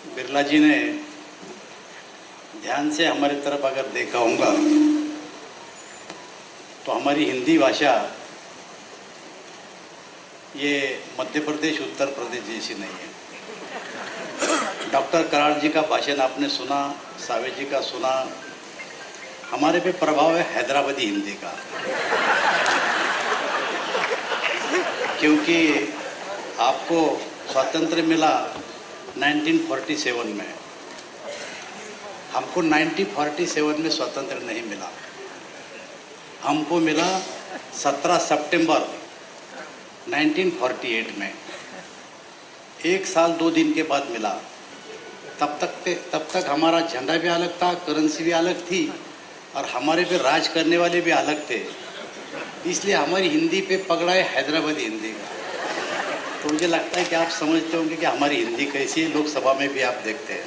बिरला जी ने ध्यान से हमारी तरफ अगर देखा होगा तो हमारी हिंदी भाषा ये मध्य प्रदेश उत्तर प्रदेश जैसी नहीं है। डॉक्टर कराड़ जी का भाषण आपने सुना, सावे जी का सुना। हमारे पे प्रभाव है हैदराबादी हिंदी का, क्योंकि आपको स्वातंत्र्य मिला 1947 में, हमको 1947 में स्वतंत्र नहीं मिला। हमको मिला 17 सितंबर 1948 में, 1 साल 2 दिन के बाद मिला। तब तक हमारा झंडा भी अलग था, करेंसी भी अलग थी और हमारे पे राज करने वाले भी अलग थे। इसलिए हमारी हिंदी पे पकड़ा है हैदराबादी हिंदी का। तो मुझे लगता है कि आप समझते होंगे कि हमारी हिंदी कैसी है, लोकसभा में भी आप देखते हैं।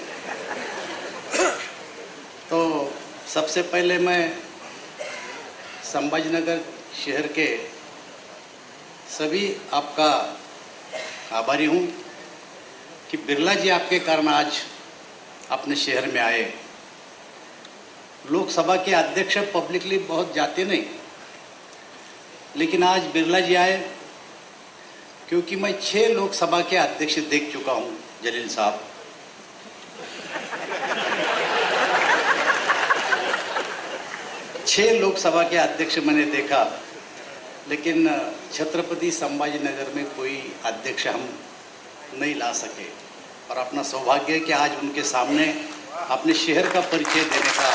तो सबसे पहले मैं संभाजीनगर शहर के सभी आपका आभारी हूँ कि बिरला जी आपके कारण आज अपने शहर में आए। लोकसभा के अध्यक्ष पब्लिकली बहुत जाते नहीं, लेकिन आज बिरला जी आए क्योंकि मैं 6 लोकसभा के अध्यक्ष देख चुका हूँ। जलील साहब, छह लोकसभा के अध्यक्ष मैंने देखा, लेकिन छत्रपति संभाजीनगर में कोई अध्यक्ष हम नहीं ला सके। और अपना सौभाग्य है कि आज उनके सामने अपने शहर का परिचय देने का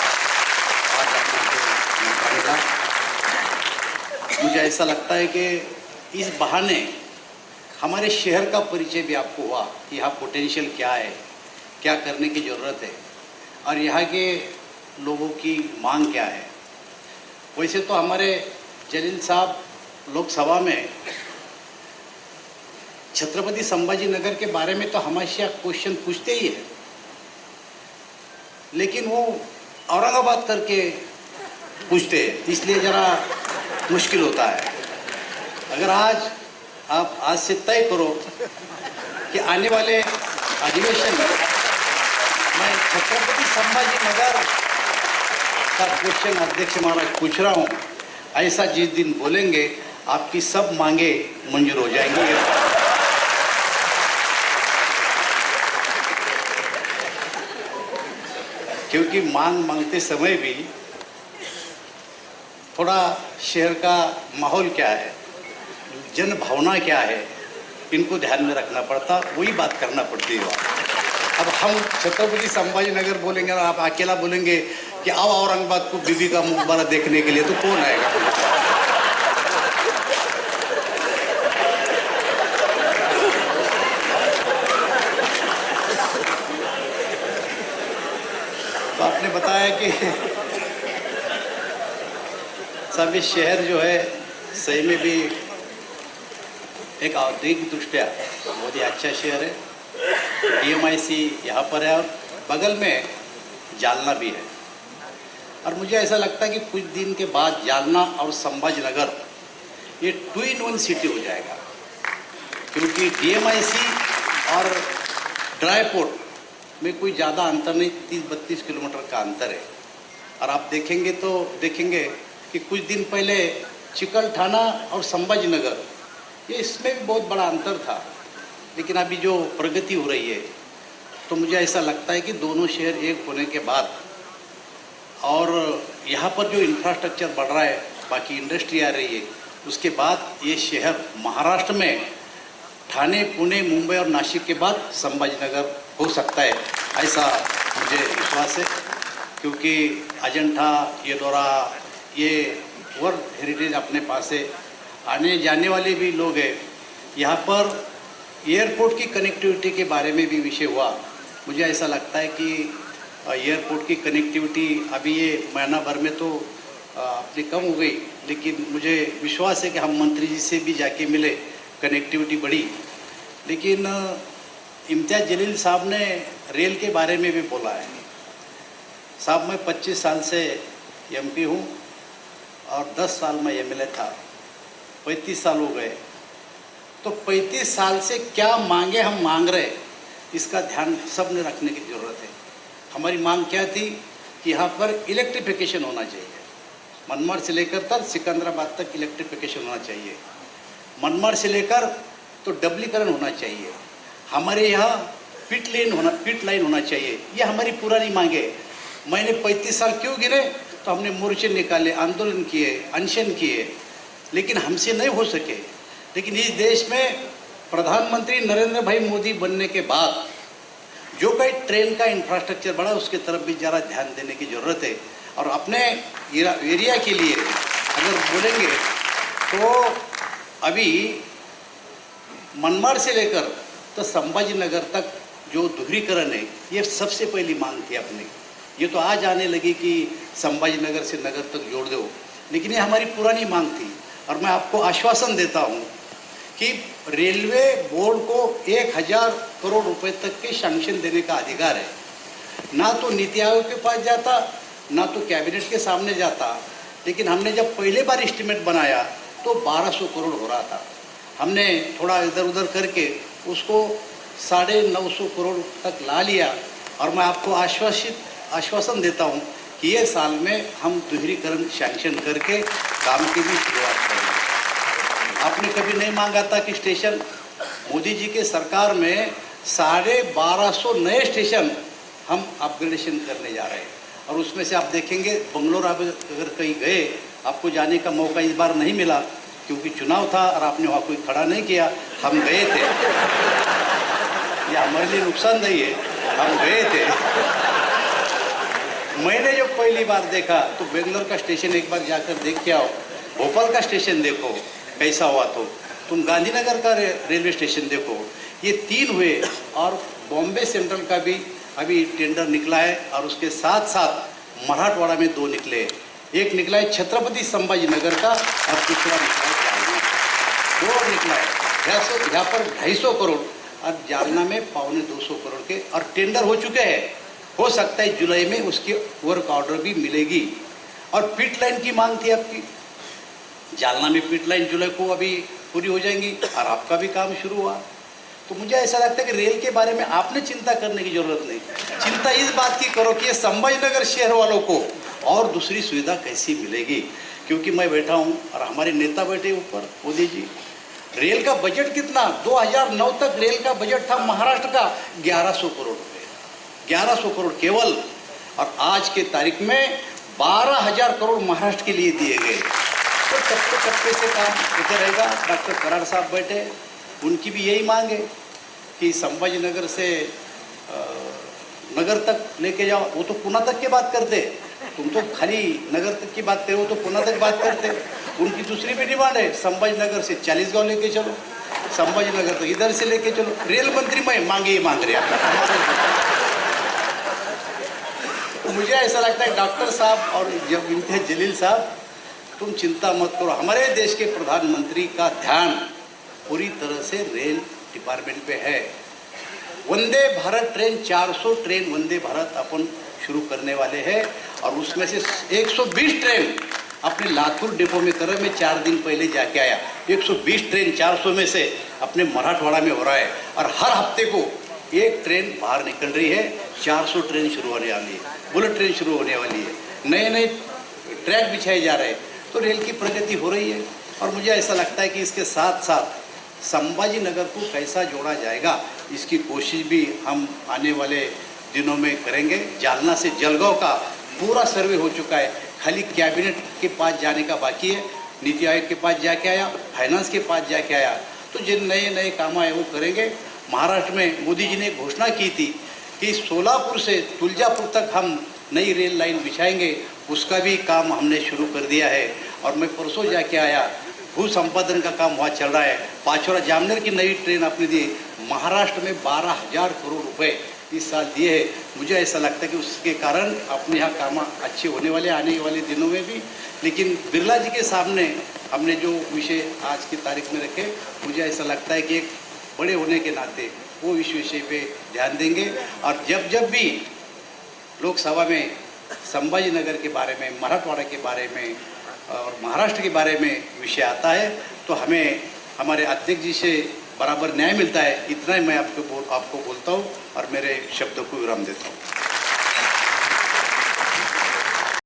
आज आपको मौका मिला। मुझे ऐसा लगता है कि इस बहाने हमारे शहर का परिचय भी आपको हुआ कि यहाँ पोटेंशियल क्या है, क्या करने की ज़रूरत है और यहाँ के लोगों की मांग क्या है। वैसे तो हमारे जलील साहब लोकसभा में छत्रपति संभाजीनगर के बारे में तो हमेशा क्वेश्चन पूछते ही है, लेकिन वो औरंगाबाद करके पूछते हैं, इसलिए ज़रा मुश्किल होता है। अगर आप आज से तय करो कि आने वाले अधिवेशन में मैं छत्रपति संभाजीनगर का क्वेश्चन अध्यक्ष महाराज पूछ रहा हूँ, ऐसा जिस दिन बोलेंगे आपकी सब मांगे मंजूर हो जाएंगी। क्योंकि मांगते समय भी थोड़ा शहर का माहौल क्या है, जन भावना क्या है, इनको ध्यान में रखना पड़ता, वही बात करना पड़ती है। अब हम छत्रपति संभाजीनगर बोलेंगे और आप अकेला बोलेंगे कि आओ औरंगाबाद को बीबी का मुकबरा देखने के लिए, तो कौन आएगा? तो आपने बताया कि सभी शहर जो है सही में भी एक औद्योगिक दृष्टिया बहुत ही अच्छा शहर है। DMIC यहाँ पर है और बगल में जालना भी है। और मुझे ऐसा लगता है कि कुछ दिन के बाद जालना और संभाजीनगर ये 2 in 1 सिटी हो जाएगा, क्योंकि DMIC और ड्राईपोर्ट में कोई ज़्यादा अंतर नहीं, 30-32 किलोमीटर का अंतर है। और आप देखेंगे कि कुछ दिन पहले चिकलठाना और संभाजीनगर ये इसमें भी बहुत बड़ा अंतर था, लेकिन अभी जो प्रगति हो रही है तो मुझे ऐसा लगता है कि दोनों शहर एक होने के बाद और यहाँ पर जो इंफ्रास्ट्रक्चर बढ़ रहा है, बाकी इंडस्ट्री आ रही है, उसके बाद ये शहर महाराष्ट्र में ठाणे, पुणे, मुंबई और नासिक के बाद संभाजीनगर हो सकता है, ऐसा मुझे विश्वास है। क्योंकि अजंठा, येलोरा, ये वर्ल्ड हेरिटेज अपने पास है, आने जाने वाले भी लोग हैं। यहाँ पर एयरपोर्ट की कनेक्टिविटी के बारे में भी विषय हुआ। मुझे ऐसा लगता है कि एयरपोर्ट की कनेक्टिविटी अभी ये महीना भर में तो अपनी कम हो गई, लेकिन मुझे विश्वास है कि हम मंत्री जी से भी जाके मिले, कनेक्टिविटी बढ़ी। लेकिन इम्तियाज़ जलील साहब ने रेल के बारे में भी बोला है। साहब, मैं 25 साल से MP हूँ और 10 साल में MLA था, 35 साल हो गए। तो 35 साल से क्या मांगे हम मांग रहे, इसका ध्यान सब ने रखने की ज़रूरत है। हमारी मांग क्या थी कि यहाँ पर इलेक्ट्रिफिकेशन होना चाहिए। मनमाड़ से लेकर तक सिकंदराबाद तक इलेक्ट्रिफिकेशन होना चाहिए। मनमाड़ से लेकर तो डबलीकरण होना चाहिए। हमारे यहाँ पिट लाइन होना चाहिए। ये हमारी पुरानी मांगे। मैंने 35 साल क्यों गिने, तो हमने मोर्चे निकाले, आंदोलन किए, अनशन किए, लेकिन हमसे नहीं हो सके। लेकिन इस देश में प्रधानमंत्री नरेंद्र भाई मोदी बनने के बाद जो कई ट्रेन का इंफ्रास्ट्रक्चर बढ़ा, उसके तरफ भी ज़रा ध्यान देने की ज़रूरत है। और अपने एरिया के लिए अगर बोलेंगे तो अभी मनमाड़ से लेकर तो संभाजी नगर तक जो दोहरीकरण है, ये सबसे पहली मांग थी अपनी। ये तो आज आने लगी कि संभाजी नगर से नगर तक जोड़ दो, लेकिन ये हमारी पुरानी मांग थी। और मैं आपको आश्वासन देता हूँ कि रेलवे बोर्ड को 1000 करोड़ रुपए तक के सैंक्शन देने का अधिकार है। ना तो नीति आयोग के पास जाता, ना तो कैबिनेट के सामने जाता। लेकिन हमने जब पहले बार एस्टीमेट बनाया तो 1200 करोड़ हो रहा था। हमने थोड़ा इधर उधर करके उसको 950 करोड़ तक ला लिया। और मैं आपको आश्वासन देता हूँ कि ये साल में हम दोहरीकरण सैंक्शन करके काम की भी शुरुआत करेंगे। आपने कभी नहीं मांगा था कि स्टेशन, मोदी जी के सरकार में 1250 नए स्टेशन हम अपग्रेडेशन करने जा रहे हैं। और उसमें से आप देखेंगे बंगलोर अगर कहीं गए, आपको जाने का मौका इस बार नहीं मिला क्योंकि चुनाव था और आपने वहाँ कोई खड़ा नहीं किया। हम गए थे, ये हमारे लिए नुकसानदेही है, हम गए थे। मैंने जब पहली बार देखा तो बेंगलोर का स्टेशन एक बार जाकर देख के आओ, भोपाल का स्टेशन देखो कैसा हुआ, तो तुम गांधीनगर का रेलवे स्टेशन देखो, ये 3 हुए। और बॉम्बे सेंट्रल का भी अभी टेंडर निकला है। और उसके साथ साथ मराठवाड़ा में 2 निकले। एक निकला है छत्रपति संभाजी नगर का और दूसरा निकला है जालना। 2 निकला है। यहाँ पर 250 करोड़ और जालना में 250 करोड़ के और टेंडर हो चुके हैं। हो सकता है जुलाई में उसकी वर्क ऑर्डर भी मिलेगी। और पिट लाइन की मांग थी आपकी, जालना में पिट लाइन जुलाई को अभी पूरी हो जाएंगी और आपका भी काम शुरू हुआ। तो मुझे ऐसा लगता है कि रेल के बारे में आपने चिंता करने की जरूरत नहीं। चिंता इस बात की करो कि संभाजीनगर शहर वालों को और दूसरी सुविधा कैसी मिलेगी। क्योंकि मैं बैठा हूँ और हमारे नेता बैठे ऊपर, मोदी जी। रेल का बजट कितना, 2009 तक रेल का बजट था महाराष्ट्र का 1100 करोड़ रुपए, 1100 करोड़ केवल। और आज के तारीख में 12,000 करोड़ महाराष्ट्र के लिए दिए गए। तो चप्पे चप्पे से काम होते रहेगा। डॉक्टर कराड़ साहब बैठे, उनकी भी यही मांग है कि संभाजीनगर से नगर तक लेके जाओ। वो तो पुणे तक की बात करते, तुम तो खाली नगर तक की बात करो, तो पुणे तक बात करते। उनकी दूसरी भी डिमांड है, संभाजीनगर से 40 गाँव लेके चलो, संभाजीनगर तक इधर से लेके चलो। रेल मंत्री मैं मांगे ही मांग रहे हैं। मुझे ऐसा लगता है डॉक्टर साहब और जब इम्तियाज जलील साहब, तुम चिंता मत करो। हमारे देश के प्रधानमंत्री का ध्यान पूरी तरह से रेल डिपार्टमेंट पे है। वंदे भारत ट्रेन, 400 ट्रेन वंदे भारत अपन शुरू करने वाले हैं। और उसमें से 120 ट्रेन अपने लातूर डिपो में कर, मैं 4 दिन पहले जाके आया। 120 ट्रेन 400 में से अपने मराठवाड़ा में हो रहा है। और हर हफ्ते को 1 ट्रेन बाहर निकल रही है। 400 ट्रेन शुरू होने वाली है, बुलेट ट्रेन शुरू होने वाली है, नए नए ट्रैक बिछाए जा रहे हैं। तो रेल की प्रगति हो रही है। और मुझे ऐसा लगता है कि इसके साथ साथ संभाजीनगर को कैसा जोड़ा जाएगा, इसकी कोशिश भी हम आने वाले दिनों में करेंगे। जालना से जलगांव का पूरा सर्वे हो चुका है, खाली कैबिनेट के पास जाने का बाकी है। नीति आयोग के पास जाके आया, फाइनेंस के पास जाके आया। तो जिन नए नए काम आए वो करेंगे। महाराष्ट्र में मोदी जी ने घोषणा की थी कि सोलापुर से तुलजापुर तक हम नई रेल लाइन बिछाएंगे, उसका भी काम हमने शुरू कर दिया है। और मैं परसों जाके आया, भू संपादन का काम वहाँ चल रहा है। पाचोरा जामनेर की नई ट्रेन आपने दी। महाराष्ट्र में 12,000 करोड़ रुपए इस साल दिए हैं। मुझे ऐसा लगता है कि उसके कारण अपने यहाँ काम अच्छे होने वाले आने वाले दिनों में भी। लेकिन बिरला जी के सामने हमने जो विषय आज की तारीख में रखे, मुझे ऐसा लगता है कि एक बड़े होने के नाते वो इस विषय पे ध्यान देंगे। और जब भी लोकसभा में संभाजीनगर के बारे में, मराठवाड़ा के बारे में और महाराष्ट्र के बारे में विषय आता है, तो हमें हमारे अध्यक्ष जी से बराबर न्याय मिलता है, इतना ही मैं आपको बोलता हूँ और मेरे शब्दों को विराम देता हूँ।